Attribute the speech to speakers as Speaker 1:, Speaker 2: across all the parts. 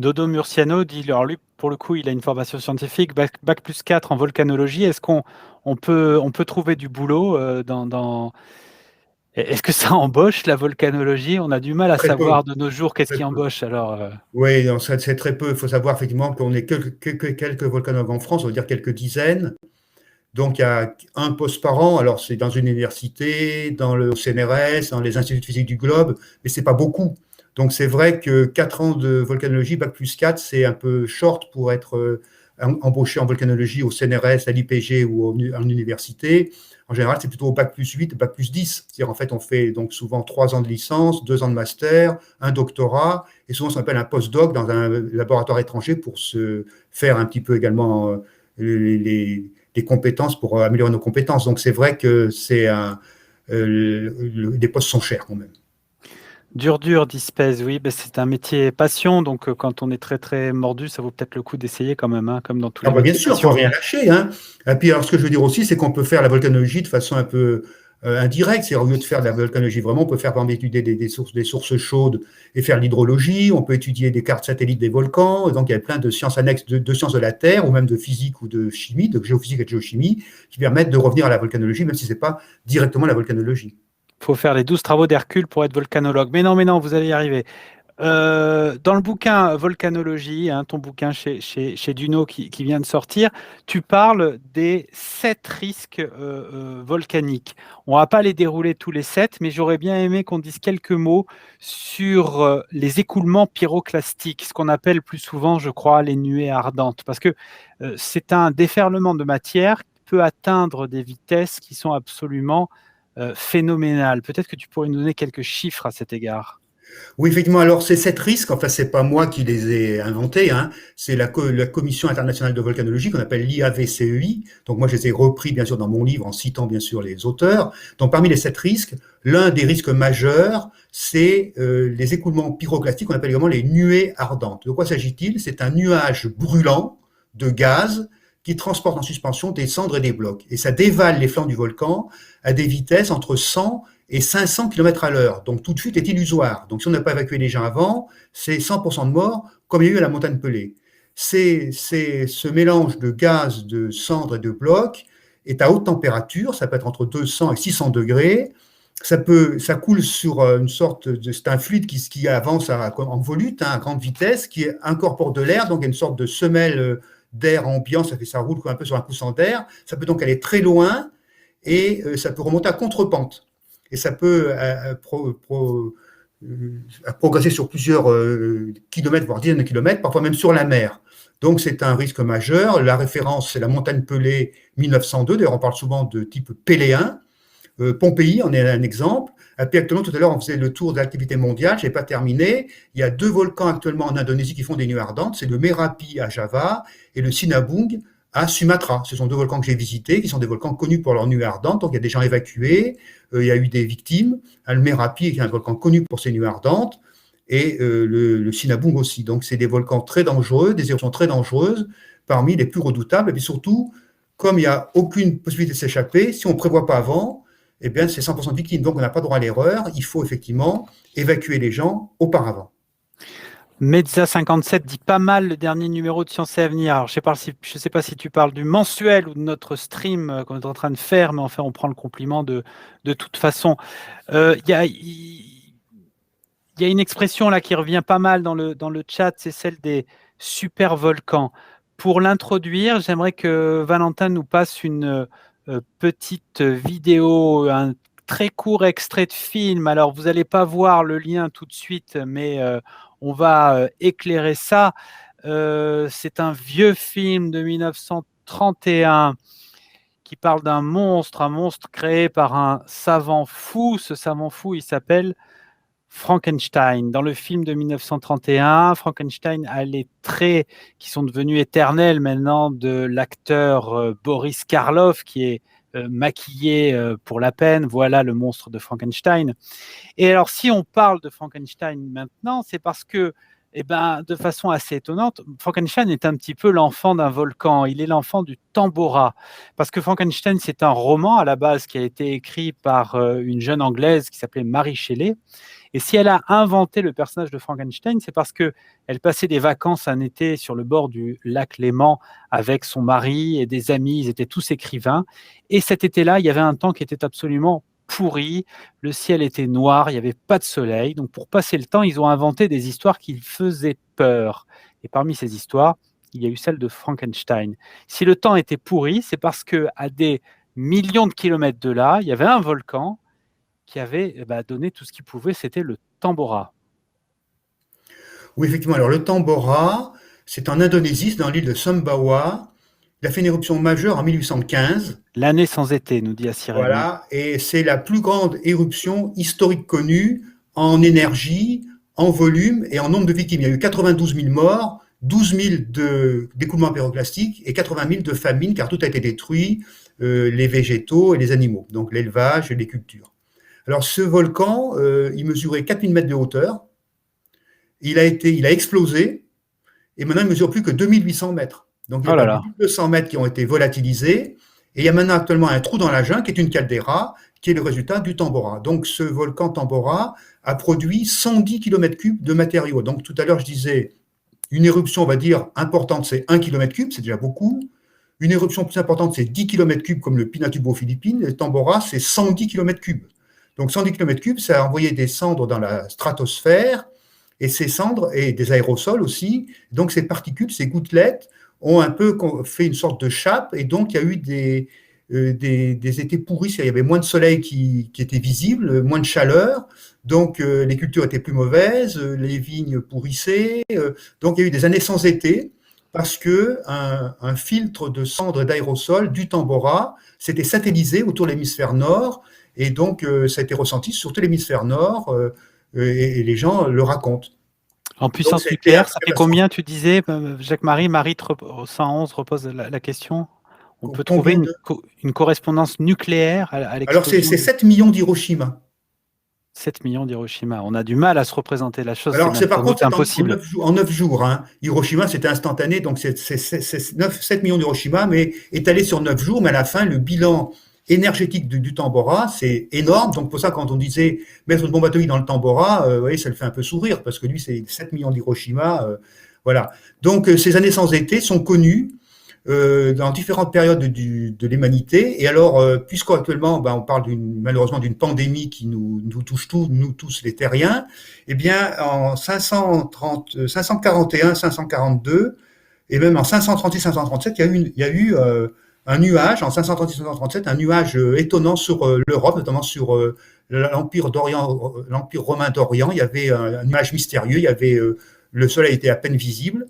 Speaker 1: Dodo Murciano dit, alors lui, pour le coup, il a une formation scientifique, bac plus 4 en volcanologie. Est-ce qu'on peut trouver du boulot Est-ce que ça embauche la volcanologie? On a du mal à
Speaker 2: Très peu,
Speaker 1: savoir de nos jours qu'est-ce
Speaker 2: très
Speaker 1: qui
Speaker 2: peu.
Speaker 1: embauche. Alors,
Speaker 2: Oui, non, c'est très peu. Il faut savoir effectivement qu'on est quelques volcanologues en France, on va dire quelques dizaines. Donc, il y a un poste par an. Alors, c'est dans une université, dans le CNRS, dans les instituts de physique du globe, mais c'est pas beaucoup. Donc, c'est vrai que 4 ans de volcanologie, bac plus 4, c'est un peu short pour être embauché en volcanologie au CNRS, à l'IPG ou en université. En général, c'est plutôt au bac plus 8, bac plus 10. C'est-à-dire, en fait, on fait donc souvent 3 ans de licence, 2 ans de master, un doctorat, et souvent, ça s'appelle un postdoc dans un laboratoire étranger pour se faire un petit peu également les compétences pour améliorer nos compétences. Donc, c'est vrai que les postes sont chers quand même.
Speaker 1: dur, dit Spez, oui, ben, c'est un métier passion, donc quand on est très très mordu, ça vaut peut-être le coup d'essayer quand même, hein, comme dans tous
Speaker 2: Ah
Speaker 1: les
Speaker 2: bah bien
Speaker 1: métiers
Speaker 2: sûr, il ne faut
Speaker 1: passion.
Speaker 2: rien lâcher. Hein. Et puis, alors, ce que je veux dire aussi, c'est qu'on peut faire la volcanologie de façon un peu indirecte. C'est au lieu de faire de la volcanologie vraiment, on peut faire, par exemple, étudier des sources chaudes et faire l'hydrologie. On peut étudier des cartes satellites des volcans. Et donc, il y a plein de sciences annexes de sciences de la Terre, ou même de physique ou de chimie, de géophysique et de géochimie, qui permettent de revenir à la volcanologie, même si ce n'est pas directement la volcanologie.
Speaker 1: Il faut faire les 12 travaux d'Hercule pour être volcanologue. Mais non, vous allez y arriver. Dans le bouquin Volcanologie, hein, ton bouquin chez Duno qui vient de sortir, tu parles des 7 risques volcaniques. On ne va pas les dérouler tous les 7, mais j'aurais bien aimé qu'on dise quelques mots sur les écoulements pyroclastiques, ce qu'on appelle plus souvent, je crois, les nuées ardentes, parce que c'est un déferlement de matière qui peut atteindre des vitesses qui sont absolument phénoménales. Peut-être que tu pourrais nous donner quelques chiffres à cet égard.
Speaker 2: Oui, effectivement. Alors, ces 7 risques, enfin, c'est pas moi qui les ai inventés, hein. C'est la Commission internationale de volcanologie qu'on appelle l'IAVCEI. Donc, moi, je les ai repris, bien sûr, dans mon livre en citant, bien sûr, les auteurs. Donc, parmi les 7 risques, l'un des risques majeurs, c'est les écoulements pyroclastiques qu'on appelle également les nuées ardentes. De quoi s'agit-il? C'est un nuage brûlant de gaz qui transporte en suspension des cendres et des blocs. Et ça dévale les flancs du volcan à des vitesses entre 100 et 500 km à l'heure. Donc toute fuite est illusoire. Donc si on n'a pas évacué les gens avant, c'est 100% de morts, comme il y a eu à la montagne Pelée. Ce mélange de gaz, de cendres et de blocs est à haute température, ça peut être entre 200 et 600 degrés. Ça coule sur une sorte de, c'est un fluide qui avance en volute, hein, à grande vitesse, qui incorpore de l'air, donc il y a une sorte de semelle d'air ambiant, ça roule un peu sur un coussin d'air. Ça peut donc aller très loin et ça peut remonter à contre-pente. Et ça peut progresser sur plusieurs kilomètres, voire dizaines de kilomètres, parfois même sur la mer. Donc c'est un risque majeur. La référence, c'est la montagne Pelée 1902. D'ailleurs, on parle souvent de type péléen. Pompéi en est un exemple. Et puis actuellement, tout à l'heure, on faisait le tour de l'activité mondiale. Je n'ai pas terminé. Il y a 2 volcans actuellement en Indonésie qui font des nuées ardentes. C'est le Merapi à Java et le Sinabung à Sumatra. Ce sont 2 volcans que j'ai visités, qui sont des volcans connus pour leurs nuées ardentes. Donc il y a des gens évacués. Il y a eu des victimes. Le Merapi est un volcan connu pour ses nuées ardentes. Et le Sinabung aussi. Donc c'est des volcans très dangereux, des éruptions très dangereuses, parmi les plus redoutables. Et puis surtout, comme il n'y a aucune possibilité de s'échapper, si on ne prévoit pas avant, eh bien, c'est 100% de victimes. Donc, on n'a pas droit à l'erreur. Il faut effectivement évacuer les gens auparavant.
Speaker 1: Mezza 57 dit pas mal le dernier numéro de Science et Avenir. Alors, je sais pas si tu parles du mensuel ou de notre stream qu'on est en train de faire, mais enfin, on prend le compliment de toute façon. Il y a une expression là qui revient pas mal dans le chat, c'est celle des super volcans. Pour l'introduire, j'aimerais que Valentin nous passe une petite vidéo, un très court extrait de film. Alors, vous n'allez pas voir le lien tout de suite, mais on va éclairer ça. C'est un vieux film de 1931 qui parle d'un monstre, un monstre créé par un savant fou. Ce savant fou, il s'appelle Frankenstein. Dans le film de 1931, Frankenstein a les traits qui sont devenus éternels maintenant de l'acteur Boris Karloff, qui est maquillé pour la peine. Voilà le monstre de Frankenstein. Et alors, si on parle de Frankenstein maintenant, c'est parce que, eh ben, de façon assez étonnante, Frankenstein est un petit peu l'enfant d'un volcan. Il est l'enfant du Tambora. Parce que Frankenstein, c'est un roman à la base qui a été écrit par une jeune Anglaise qui s'appelait Mary Shelley. Et si elle a inventé le personnage de Frankenstein, c'est parce que elle passait des vacances un été sur le bord du lac Léman avec son mari et des amis, ils étaient tous écrivains. Et cet été-là, il y avait un temps qui était absolument pourri, le ciel était noir, il n'y avait pas de soleil. Donc pour passer le temps, ils ont inventé des histoires qui faisaient peur. Et parmi ces histoires, il y a eu celle de Frankenstein. Si le temps était pourri, c'est parce qu'à des millions de kilomètres de là, il y avait un volcan qui avait donné tout ce qu'il pouvait, c'était le Tambora.
Speaker 2: Oui, effectivement. Alors, le Tambora, c'est en Indonésie, c'est dans l'île de Sumbawa. Il a fait une éruption majeure en 1815.
Speaker 1: L'année sans été, nous dit Assiré.
Speaker 2: Voilà, et c'est la plus grande éruption historique connue en énergie, en volume et en nombre de victimes. Il y a eu 92 000 morts, 12 000 d'écoulements pyroclastiques et 80 000 de famine, car tout a été détruit, les végétaux et les animaux, donc l'élevage et les cultures. Alors ce volcan, il mesurait 4 000 mètres de hauteur, il a explosé, et maintenant il ne mesure plus que 2800 mètres. Donc il y a 200 mètres qui ont été volatilisés, et il y a maintenant actuellement un trou dans la jungle qui est une caldeira, qui est le résultat du Tambora. Donc ce volcan Tambora a produit 110 km3 de matériaux. Donc tout à l'heure je disais, une éruption, on va dire, importante, c'est 1 km3, c'est déjà beaucoup. Une éruption plus importante, c'est 10 km3, comme le Pinatubo aux Philippines. Le Tambora, c'est 110 km3. Donc 110 km3, ça a envoyé des cendres dans la stratosphère, et ces cendres, et des aérosols aussi. Donc ces particules, ces gouttelettes, ont un peu fait une sorte de chape, et donc il y a eu des étés pourris, il y avait moins de soleil qui était visible, moins de chaleur, donc les cultures étaient plus mauvaises, les vignes pourrissaient, donc il y a eu des années sans été, parce que un filtre de cendres et d'aérosols du Tambora s'était satellisé autour de l'hémisphère nord, et donc ça a été ressenti sur tout l'hémisphère nord, et les gens le racontent.
Speaker 1: En puissance nucléaire, ça fait combien, tu disais, Jacques-Marie, Marie 111 repose la question. On peut trouver une correspondance nucléaire à l'explosion.
Speaker 2: Alors c'est 7 millions d'Hiroshima.
Speaker 1: 7 millions d'Hiroshima. On a du mal à se représenter la chose.
Speaker 2: Alors c'est par contre
Speaker 1: impossible.
Speaker 2: En 9 jours. Hein. Hiroshima, c'était instantané, donc c'est 7 millions d'Hiroshima, mais étalé sur 9 jours. Mais à la fin, le bilan énergétique du Tambora, c'est énorme. Donc pour ça, quand on disait mettre une bombe atomique dans le Tambora, vous voyez, ça le fait un peu sourire, parce que lui, c'est 7 millions d'Hiroshima. Voilà. Donc ces années sans été sont connues dans différentes périodes de l'humanité. Et alors, puisqu'actuellement, on parle malheureusement d'une pandémie qui nous touche nous tous les terriens, eh bien, en 541, 542, et même en 536, 537, il y a eu un nuage, en 536, 537, un nuage étonnant sur l'Europe, notamment sur l'Empire romain d'Orient. Il y avait un nuage mystérieux, le soleil était à peine visible.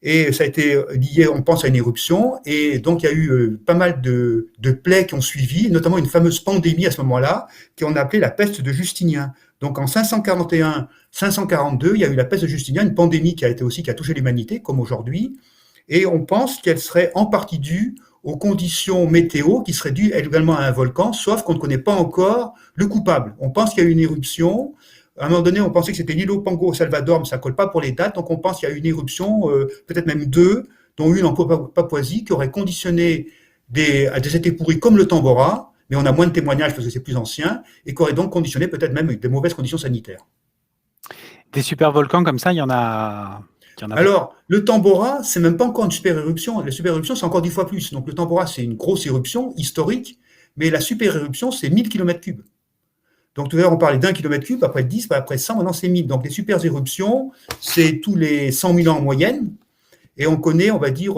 Speaker 2: Et ça a été lié, on pense, à une éruption. Et donc, il y a eu pas mal de plaies qui ont suivi, notamment une fameuse pandémie à ce moment-là, qu'on a appelée la peste de Justinien. Donc, en 541, 542, il y a eu la peste de Justinien, une pandémie qui a touché l'humanité, comme aujourd'hui. Et on pense qu'elle serait en partie due aux conditions météo, qui seraient dues également à un volcan, sauf qu'on ne connaît pas encore le coupable. On pense qu'il y a eu une éruption. À un moment donné, on pensait que c'était l'îlot Pango au Salvador, mais ça ne colle pas pour les dates. Donc, on pense qu'il y a eu une éruption, peut-être même 2, dont une en Papouasie, qui aurait conditionné des étés pourris comme le Tambora, mais on a moins de témoignages parce que c'est plus ancien, et qui aurait donc conditionné peut-être même des mauvaises conditions sanitaires.
Speaker 1: Des supervolcans comme ça, il y en a.
Speaker 2: Alors, le Tambora, c'est même pas encore une super éruption. La super éruption, c'est encore 10 fois plus. Donc, le Tambora, c'est une grosse éruption historique, mais la super éruption, c'est 1000 km3. Donc, tout à l'heure, on parlait d'1 km3, après 10, après 100, maintenant c'est 1000. Donc, les super éruptions, c'est tous les 100 000 ans en moyenne. Et on connaît, on va dire,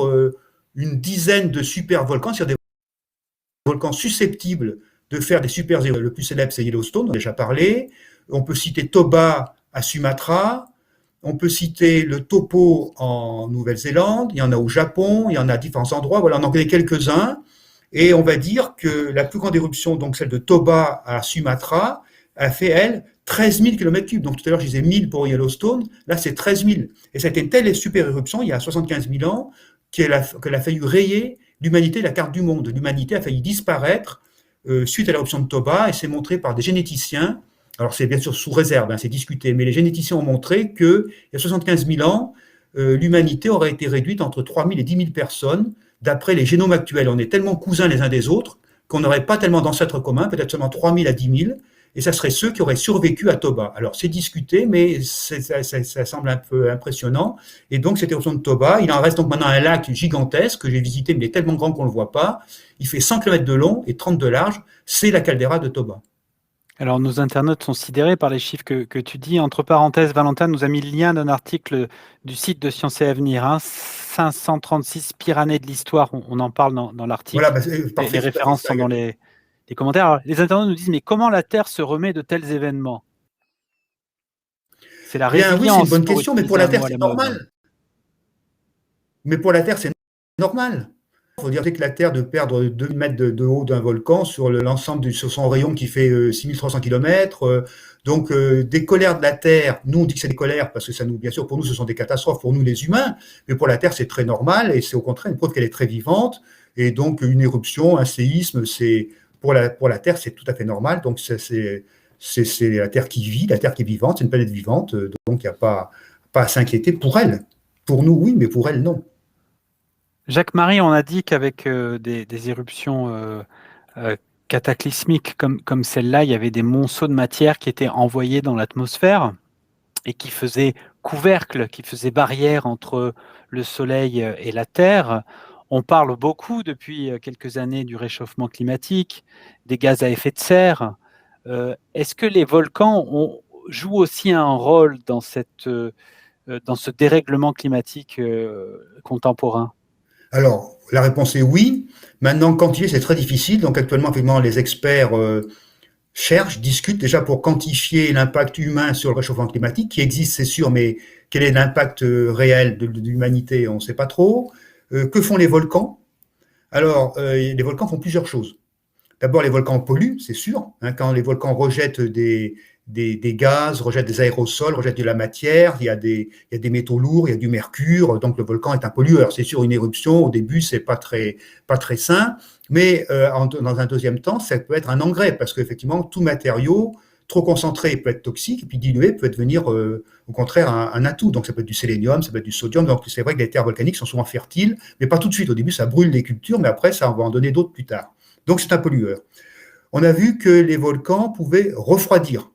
Speaker 2: une dizaine de super volcans, c'est-à-dire des volcans susceptibles de faire des super éruptions. Le plus célèbre, c'est Yellowstone, on a déjà parlé. On peut citer Toba à Sumatra. On peut citer le Topo en Nouvelle-Zélande. Il y en a au Japon, il y en a à différents endroits. Voilà, on en connaît quelques-uns. Et on va dire que la plus grande éruption, donc celle de Toba à Sumatra, a fait, elle, 13 000 km3. Donc tout à l'heure, je disais 1000 pour Yellowstone. Là, c'est 13 000. Et ça a été une telle super éruption, il y a 75 000 ans, qu'elle a fallu rayer l'humanité de la carte du monde. L'humanité a failli disparaître suite à l'éruption de Toba, et c'est montré par des généticiens. Alors c'est bien sûr sous réserve, c'est discuté, mais les généticiens ont montré qu'il y a 75 000 ans, l'humanité aurait été réduite entre 3 000 et 10 000 personnes, d'après les génomes actuels. On est tellement cousins les uns des autres qu'on n'aurait pas tellement d'ancêtres communs, peut-être seulement 3 000 à 10 000, et ça serait ceux qui auraient survécu à Toba. Alors c'est discuté, mais ça semble un peu impressionnant. Et donc cette éruption de Toba, il en reste donc maintenant un lac gigantesque que j'ai visité, mais il est tellement grand qu'on ne le voit pas. Il fait 100 km de long et 30 de large. C'est la caldeira de Toba.
Speaker 1: Alors, nos internautes sont sidérés par les chiffres que tu dis. Entre parenthèses, Valentin nous a mis le lien d'un article du site de Sciences et Avenir, hein, 536 pires années de l'histoire. On en parle dans
Speaker 2: Voilà,
Speaker 1: l'article.
Speaker 2: bah,
Speaker 1: Les
Speaker 2: parfait.
Speaker 1: références sont dans les commentaires. Alors, les internautes nous disent, mais comment la Terre se remet de tels événements? C'est la
Speaker 2: Bien, oui, c'est une
Speaker 1: résilience,
Speaker 2: bonne
Speaker 1: pour
Speaker 2: question, mais pour
Speaker 1: utiliser
Speaker 2: la
Speaker 1: un
Speaker 2: Terre,
Speaker 1: mot à la
Speaker 2: c'est
Speaker 1: mode.
Speaker 2: normal. Mais pour la Terre, c'est normal. Il faut dire que la Terre de perdre 2 mètres de haut d'un volcan sur l'ensemble sur son rayon qui fait 6300 km. Donc, des colères de la Terre, nous on dit que c'est des colères parce que ça nous, bien sûr, pour nous ce sont des catastrophes, pour nous les humains, mais pour la Terre c'est très normal et c'est au contraire une preuve qu'elle est très vivante. Et donc, une éruption, un séisme, c'est pour la Terre c'est tout à fait normal. Donc, c'est la Terre qui vit, la Terre qui est vivante, c'est une planète vivante, donc il n'y a pas à s'inquiéter pour elle. Pour nous, oui, mais pour elle, non.
Speaker 1: Jacques-Marie, on a dit qu'avec des éruptions cataclysmiques comme celle-là, il y avait des monceaux de matière qui étaient envoyés dans l'atmosphère et qui faisaient couvercle, qui faisaient barrière entre le Soleil et la Terre. On parle beaucoup depuis quelques années du réchauffement climatique, des gaz à effet de serre. Est-ce que les volcans jouent aussi un rôle dans ce dérèglement climatique contemporain?
Speaker 2: Alors, la réponse est oui. Maintenant, quantifier, c'est très difficile. Donc, actuellement, effectivement, les experts cherchent, discutent déjà pour quantifier l'impact humain sur le réchauffement climatique, qui existe, c'est sûr, mais quel est l'impact réel de l'humanité, on ne sait pas trop. Que font les volcans? Alors, les volcans font plusieurs choses. D'abord, les volcans polluent, c'est sûr. Hein, quand les volcans rejettent des gaz, rejettent des aérosols, rejettent de la matière, il y a des métaux lourds, il y a du mercure, donc le volcan est un pollueur. C'est sûr, une éruption, au début, c'est pas très sain, mais dans un deuxième temps, ça peut être un engrais, parce qu'effectivement, tout matériau trop concentré peut être toxique, et puis dilué peut devenir, au contraire, un atout. Donc ça peut être du sélénium, ça peut être du sodium. Donc c'est vrai que les terres volcaniques sont souvent fertiles, mais pas tout de suite. Au début, ça brûle les cultures, mais après, ça va en donner d'autres plus tard. Donc c'est un pollueur. On a vu que les volcans pouvaient refroidir.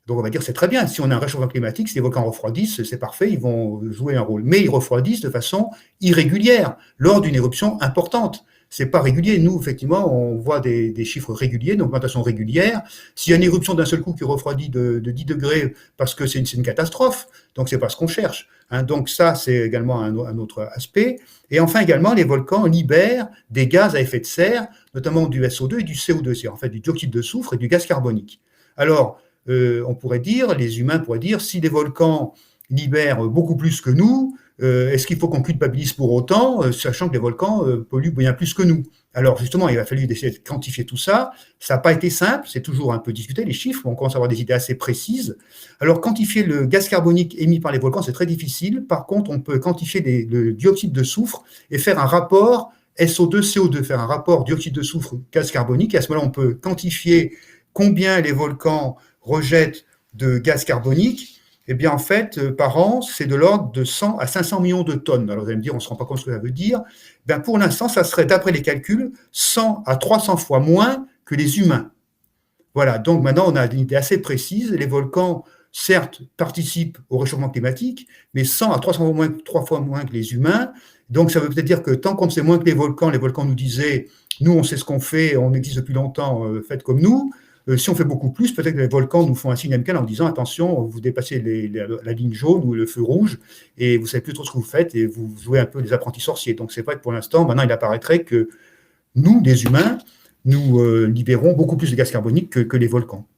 Speaker 2: Donc on va dire c'est très bien, si on a un réchauffement climatique, si les volcans refroidissent, c'est parfait, ils vont jouer un rôle. Mais ils refroidissent de façon irrégulière, lors d'une éruption importante. C'est pas régulier. Nous, effectivement, on voit des chiffres réguliers, d'augmentation régulière. S'il y a une éruption d'un seul coup qui refroidit de 10 degrés, parce que c'est une catastrophe, donc c'est pas ce qu'on cherche. Hein. Donc ça, c'est également un autre aspect. Et enfin, également, les volcans libèrent des gaz à effet de serre, notamment du SO2 et du CO2, c'est en fait du dioxyde de soufre et du gaz carbonique. Alors, on pourrait dire, les humains pourraient dire, si les volcans libèrent beaucoup plus que nous, est-ce qu'il faut qu'on culpabilise pour autant, sachant que les volcans polluent bien plus que nous? Alors justement, il a fallu essayer de quantifier tout ça. Ça n'a pas été simple, c'est toujours un peu discuté, les chiffres, on commence à avoir des idées assez précises. Alors quantifier le gaz carbonique émis par les volcans, c'est très difficile. Par contre, on peut quantifier le dioxyde de soufre et faire un rapport SO2, CO2, faire un rapport dioxyde de soufre, gaz carbonique, et à ce moment-là, on peut quantifier combien les volcans rejettent de gaz carbonique. Eh bien, en fait, par an, c'est de l'ordre de 100 à 500 millions de tonnes. Alors, vous allez me dire, on ne se rend pas compte ce que ça veut dire. Ben, pour l'instant, ça serait, d'après les calculs, 100 à 300 fois moins que les humains. Voilà, donc maintenant, on a une idée assez précise. Les volcans, certes, participent au réchauffement climatique, mais 100 à 300 fois 3 fois moins que les humains. Donc, ça veut peut-être dire que tant qu'on sait moins que les volcans nous disaient, nous, on sait ce qu'on fait, on existe depuis longtemps, faites comme nous. Si on fait beaucoup plus, peut-être que les volcans nous font un signe amical en disant attention, vous dépassez la ligne jaune ou le feu rouge et vous savez plus trop ce que vous faites et vous jouez un peu les apprentis sorciers. Donc c'est vrai que pour l'instant, maintenant il apparaîtrait que nous, des humains, nous libérons beaucoup plus de gaz carbonique que les volcans.